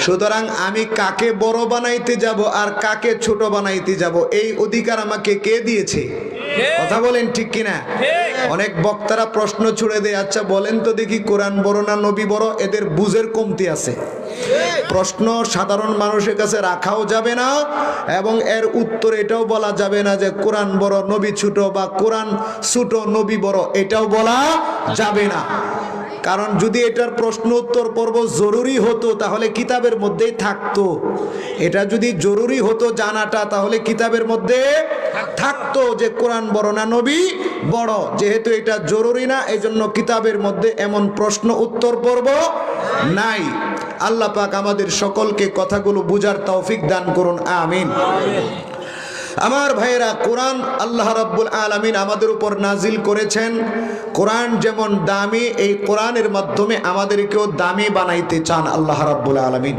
সুতরাং আমি কাকে বড় বানাইতে যাব আর কাকে ছোট বানাইতে যাব, এই অধিকার আমাকে কে দিয়েছে? কথা বলেন ঠিক কিনা? অনেক বক্তারা প্রশ্ন ছুড়ে দেয়, আচ্ছা বলেন তো দেখি কোরআন বড় না নবী বড়? এদের বুঝের কমতি আছে। প্রশ্ন সাধারণ মানুষের কাছে রাখাও যাবে না, এবং এর উত্তর এটাও বলা যাবে না যে কোরআন বড় নবী ছোট, বা কোরআন ছোট নবী বড়, এটাও বলা যাবে না। কারণ যদি এটার প্রশ্ন উত্তর পর্ব জরুরি হতো তাহলে কিতাবের মধ্যেই থাকতো। এটা যদি জরুরি হতো জানাটা, তাহলে কিতাবের মধ্যে থাকতো যে কোরআন বড় না নবী বড়। যেহেতু এটা জরুরি না, এজন্য কিতাবের মধ্যে এমন প্রশ্ন উত্তর পর্ব নাই। আল্লাহ পাক আমাদের সকলকে কথাগুলো বুঝার তৌফিক দান করুন, আমিন। আমার ভাইয়েরা, কোরআন আল্লাহ রাব্বুল আলামিন আমাদের উপর নাজিল করেছেন। কোরআন যেমন দামি, এই কোরআনের মাধ্যমে আমাদেরকেও দামি বানাইতে চান আল্লাহ রাব্বুল আলামিন।